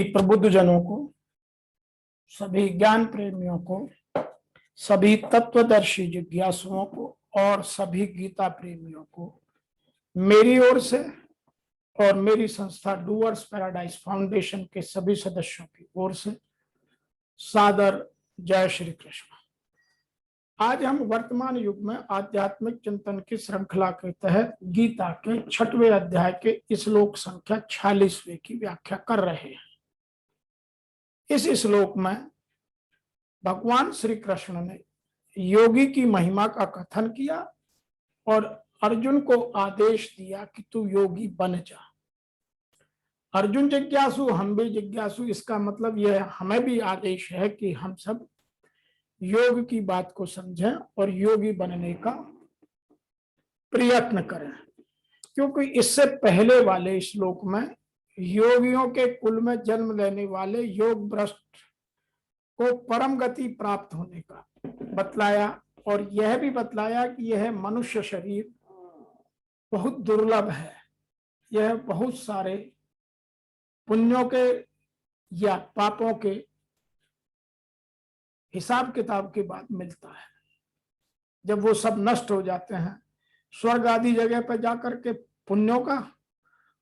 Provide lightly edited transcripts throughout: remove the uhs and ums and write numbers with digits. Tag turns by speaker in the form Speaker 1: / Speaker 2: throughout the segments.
Speaker 1: प्रबुद्ध जनों को, सभी ज्ञान प्रेमियों को, सभी तत्वदर्शी जिज्ञासुओं को और सभी गीता प्रेमियों को मेरी ओर से और मेरी संस्था डूअर्स पैराडाइज फाउंडेशन के सभी सदस्यों की ओर से सादर जय श्री कृष्ण। आज हम वर्तमान युग में आध्यात्मिक चिंतन की श्रृंखला के तहत गीता के 6वें अध्याय के श्लोक संख्या 46वें की व्याख्या कर रहे हैं। इस श्लोक में भगवान श्री कृष्ण ने योगी की महिमा का कथन किया और अर्जुन को आदेश दिया कि तू योगी बन जा। अर्जुन जिज्ञासु, हम भी जिज्ञासु। इसका मतलब यह हमें भी आदेश है कि हम सब योग की बात को समझें और योगी बनने का प्रयत्न करें, क्योंकि इससे पहले वाले श्लोक में योगियों के कुल में जन्म लेने वाले योग भ्रष्ट को परम गति प्राप्त होने का बतलाया और यह भी बतलाया कि यह मनुष्य शरीर बहुत दुर्लभ है। यह बहुत सारे पुण्यों के या पापों के हिसाब किताब के बाद मिलता है। जब वो सब नष्ट हो जाते हैं, स्वर्ग आदि जगह पर जाकर के पुण्यों का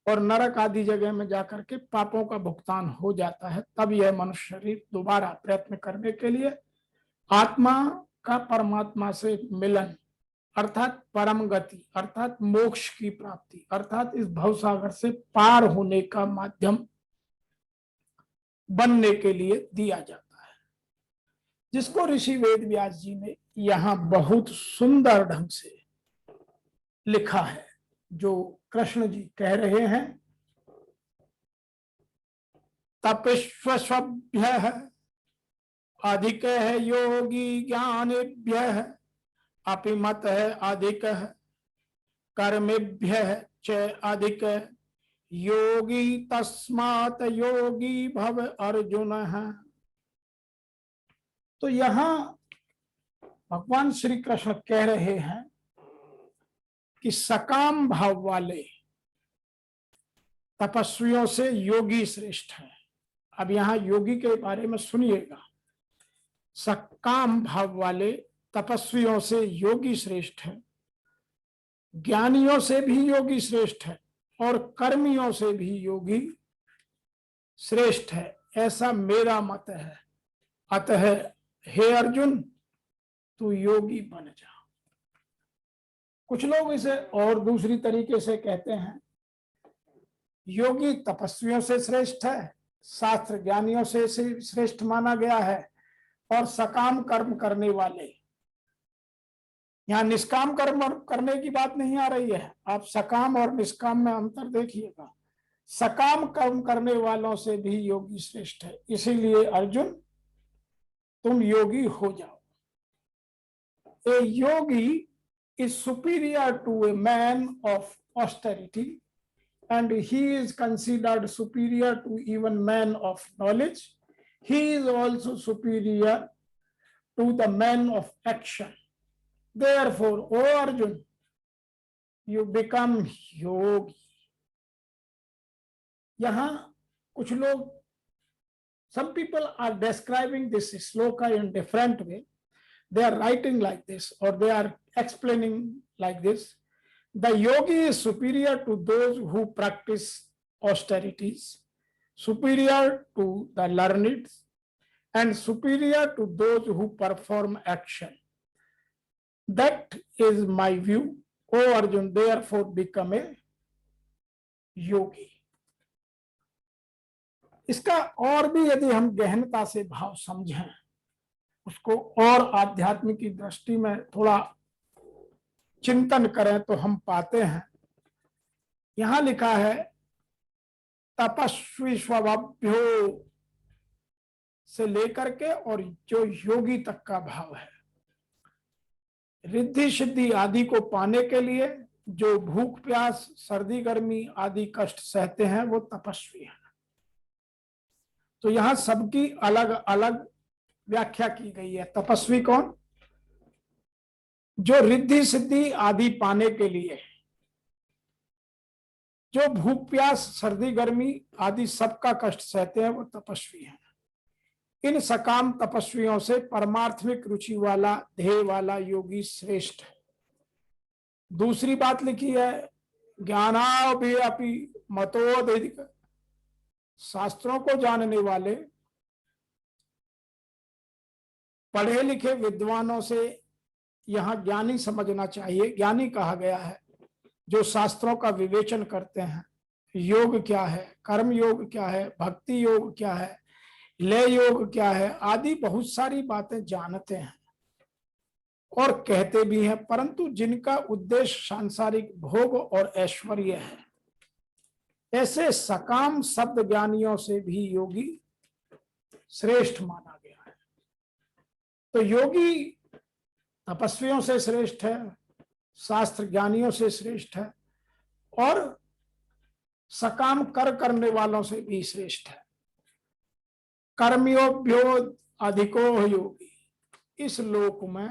Speaker 1: और नरक आदि जगह में जाकर के पापों का भुगतान हो जाता है, तब यह मनुष्य शरीर दोबारा प्रयत्न करने के लिए आत्मा का परमात्मा से मिलन अर्थात परम गति अर्थात मोक्ष की प्राप्ति अर्थात इस भवसागर से पार होने का माध्यम बनने के लिए दिया जाता है, जिसको ऋषि वेद व्यास जी ने यहाँ बहुत सुंदर ढंग से लिखा है। जो कृष्ण जी कह रहे हैं, तपस्वभ्यः अधिक है योगी ज्ञानेभ्यः अपि मतः अधिकः कर्मेभ्यः च अधिक योगी तस्मात् योगी भव अर्जुन। तो यहाँ भगवान श्री कृष्ण कह रहे हैं कि सकाम भाव वाले तपस्वियों से योगी श्रेष्ठ है। अब यहाँ योगी के बारे में सुनिएगा। सकाम भाव वाले तपस्वियों से योगी श्रेष्ठ है, ज्ञानियों से भी योगी श्रेष्ठ है और कर्मियों से भी योगी श्रेष्ठ है, ऐसा मेरा मत है। अतः हे अर्जुन, तू योगी बन जा। कुछ लोग इसे और दूसरी तरीके से कहते हैं, योगी तपस्वियों से श्रेष्ठ है, शास्त्र ज्ञानियों से श्रेष्ठ माना गया है और सकाम कर्म करने वाले, यहाँ निष्काम कर्म करने की बात नहीं आ रही है। आप सकाम और निष्काम में अंतर देखिएगा। सकाम कर्म करने वालों से भी योगी श्रेष्ठ है, इसीलिए अर्जुन तुम योगी हो जाओ। ए योगी is superior to a man of austerity and he is considered superior to even man of knowledge. He is also superior to the man of action. Therefore, O Arjun, you become yogi. यहाँ कुछ लोग, some people are describing this sloka in different way. They are writing like this or they are explaining like this. The yogi is superior to those who practice austerities, superior to the learned, and superior to those who perform action. That is my view. O Arjun, therefore become a yogi. इसका और भी यदि हम गहनता से भाव समझें, उसको और आध्यात्मिक की दृष्टि में थोड़ा चिंतन करें, तो हम पाते हैं यहां लिखा है तपस्वी स्वभ्यो से लेकर के और जो योगी तक का भाव है। रिद्धि सिद्धि आदि को पाने के लिए जो भूख प्यास सर्दी गर्मी आदि कष्ट सहते हैं वो तपस्वी हैं। तो यहां सबकी अलग अलग व्याख्या की गई है। तपस्वी कौन? जो रिद्धि सिद्धि आदि पाने के लिए जो भूख प्यास सर्दी गर्मी आदि सबका कष्ट सहते हैं वो तपस्वी हैं। इन सकाम तपस्वियों से परमार्थमिक रुचि वाला ध्येय वाला योगी श्रेष्ठ है। दूसरी बात लिखी है, ज्ञानाभिअपि मतोधिक, शास्त्रों को जानने वाले पढ़े लिखे विद्वानों से यहाँ ज्ञानी समझना चाहिए। ज्ञानी कहा गया है जो शास्त्रों का विवेचन करते हैं, योग क्या है, कर्म योग क्या है, भक्ति योग क्या है, लय योग क्या है, आदि बहुत सारी बातें जानते हैं और कहते भी हैं, परंतु जिनका उद्देश्य सांसारिक भोग और ऐश्वर्य है, ऐसे सकाम शब्द ज्ञानियों से भी योगी श्रेष्ठ माना गया है। तो योगी तपस्वियों से श्रेष्ठ है, शास्त्र ज्ञानियों से श्रेष्ठ है और सकाम कर करने वालों से भी श्रेष्ठ है। कर्मयोभ्यो अधिको योगी। इस लोक में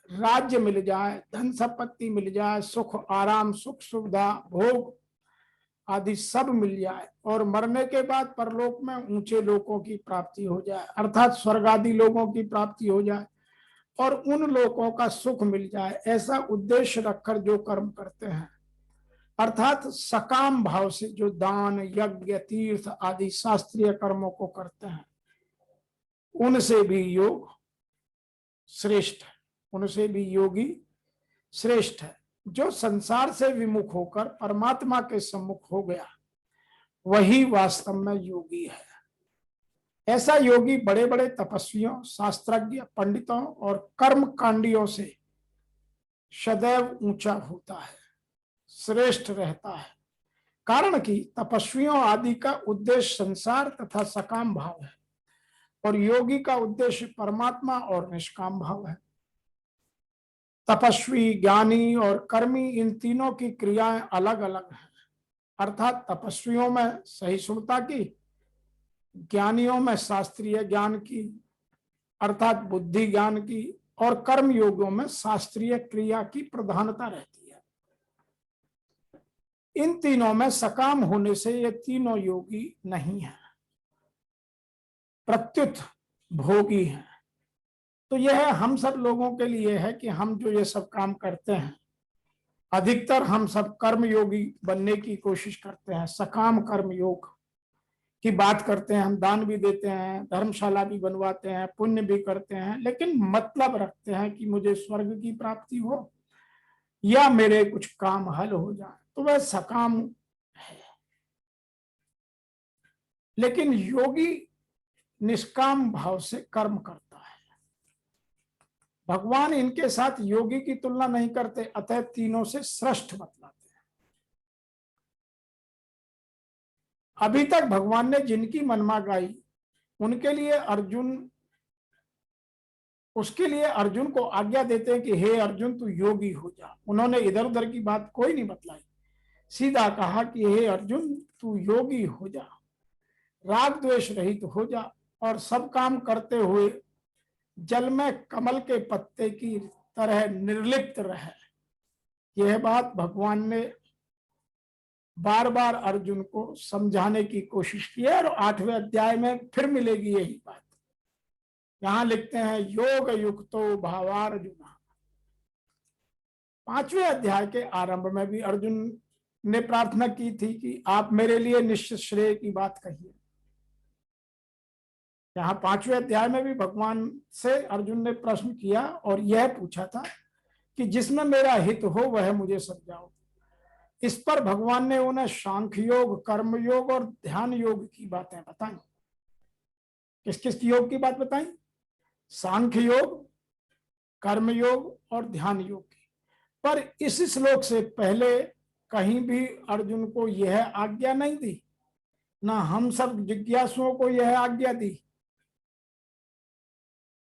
Speaker 1: राज्य मिल जाए, धन संपत्ति मिल जाए, सुख आराम सुख सुविधा भोग आदि सब मिल जाए और मरने के बाद परलोक में ऊंचे लोकों की प्राप्ति हो जाए, अर्थात स्वर्ग आदि लोगों की प्राप्ति हो जाए और उन लोगों का सुख मिल जाए, ऐसा उद्देश्य रखकर जो कर्म करते हैं, अर्थात सकाम भाव से जो दान यज्ञ तीर्थ आदि शास्त्रीय कर्मों को करते हैं, उनसे भी योग श्रेष्ठ है, उनसे भी योगी श्रेष्ठ है। जो संसार से विमुख होकर परमात्मा के सम्मुख हो गया वही वास्तव में योगी है। ऐसा योगी बड़े बड़े तपस्वियों, शास्त्रज्ञ, पंडितों और कर्म कांडियों से सदैव ऊंचा होता है, श्रेष्ठ रहता है। कारण कि तपस्वियों आदि का उद्देश्य संसार तथा सकाम भाव है और योगी का उद्देश्य परमात्मा और निष्काम भाव है। तपस्वी, ज्ञानी और कर्मी इन तीनों की क्रियाएं अलग अलग हैं, अर्थात तपस्वियों में सहिष्णुता की, ज्ञानियों में शास्त्रीय ज्ञान की अर्थात बुद्धि ज्ञान की और कर्म योगों में शास्त्रीय क्रिया की प्रधानता रहती है। इन तीनों में सकाम होने से ये तीनों योगी नहीं है, प्रत्युत भोगी हैं। तो यह हम सब लोगों के लिए है कि हम जो ये सब काम करते हैं, अधिकतर हम सब कर्म योगी बनने की कोशिश करते हैं, सकाम कर्म योग की बात करते हैं, हम दान भी देते हैं, धर्मशाला भी बनवाते हैं, पुण्य भी करते हैं, लेकिन मतलब रखते हैं कि मुझे स्वर्ग की प्राप्ति हो या मेरे कुछ काम हल हो जाए, तो वह सकाम है। लेकिन योगी निष्काम भाव से कर्म करता है। भगवान इनके साथ योगी की तुलना नहीं करते, अतः तीनों से श्रेष्ठ बतलाते हैं। अभी तक भगवान ने जिनकी महिमा गाई उनके लिए उसके लिए अर्जुन को आज्ञा देते हैं कि हे अर्जुन तू योगी हो जा। उन्होंने इधर उधर की बात कोई नहीं बतलाई, सीधा कहा कि हे अर्जुन तू योगी हो जा, राग द्वेष रहित हो जा और सब काम करते हुए जल में कमल के पत्ते की तरह निर्लिप्त रहे। यह बात भगवान ने बार बार अर्जुन को समझाने की कोशिश की है और 8वें अध्याय में फिर मिलेगी यही बात। यहां लिखते हैं योग युक्तो भावार्जुन। 5वें अध्याय के आरंभ में भी अर्जुन ने प्रार्थना की थी कि आप मेरे लिए निश्चित श्रेय की बात कहिए। यहाँ 5वें अध्याय में भी भगवान से अर्जुन ने प्रश्न किया और यह पूछा था कि जिसमें मेरा हित हो वह मुझे समझाओ। इस पर भगवान ने उन्हें सांख्य योग, कर्म योग और ध्यान योग की बातें बताई। किस किस योग की बात बताई? सांख्य योग, कर्म योग और ध्यान योग की। पर इस श्लोक से पहले कहीं भी अर्जुन को यह आज्ञा नहीं दी, ना हम सब जिज्ञासुओं को यह आज्ञा दी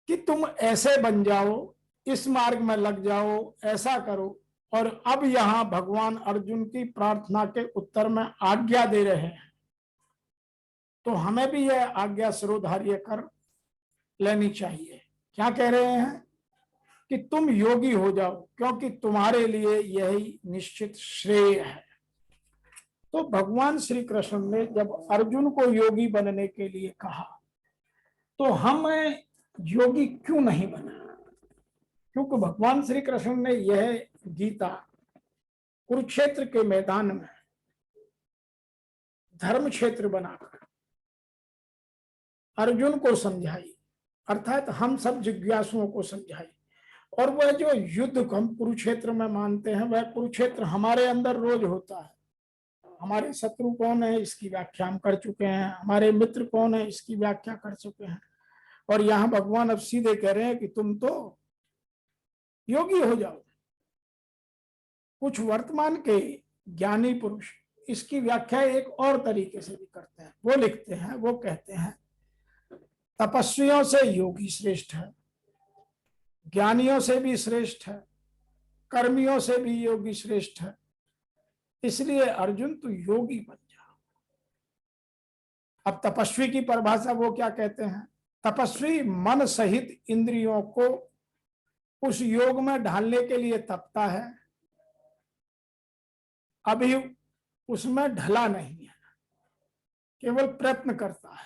Speaker 1: कि तुम ऐसे बन जाओ, इस मार्ग में लग जाओ, ऐसा करो। और अब यहां भगवान अर्जुन की प्रार्थना के उत्तर में आज्ञा दे रहे हैं, तो हमें भी यह आज्ञा शिरोधार्य कर लेनी चाहिए। क्या कह रहे हैं? कि तुम योगी हो जाओ, क्योंकि तुम्हारे लिए यही निश्चित श्रेय है। तो भगवान श्री कृष्ण ने जब अर्जुन को योगी बनने के लिए कहा, तो हमें योगी क्यों नहीं बना? क्योंकि भगवान श्री कृष्ण ने यह गीता कुरुक्षेत्र के मैदान में धर्म क्षेत्र बनाकर अर्जुन को समझाई, अर्थात हम सब जिज्ञासुओं को समझाई। और वह जो युद्ध हम कुरुक्षेत्र में मानते हैं, वह कुरुक्षेत्र हमारे अंदर रोज होता है। हमारे शत्रु कौन है इसकी व्याख्या हम कर चुके हैं, हमारे मित्र कौन है इसकी व्याख्या कर चुके हैं। और यहाँ भगवान अब सीधे कह रहे हैं कि तुम तो योगी हो जाओ। कुछ वर्तमान के ज्ञानी पुरुष इसकी व्याख्या एक और तरीके से भी करते हैं। वो लिखते हैं, वो कहते हैं तपस्वियों से योगी श्रेष्ठ है, ज्ञानियों से भी श्रेष्ठ है, कर्मियों से भी योगी श्रेष्ठ है, इसलिए अर्जुन तू योगी बन जा। अब तपस्वी की परिभाषा वो क्या कहते हैं? तपस्वी मन सहित इंद्रियों को उस योग में ढालने के लिए तपता है, अभी उसमें ढला नहीं है, केवल प्रयत्न करता है।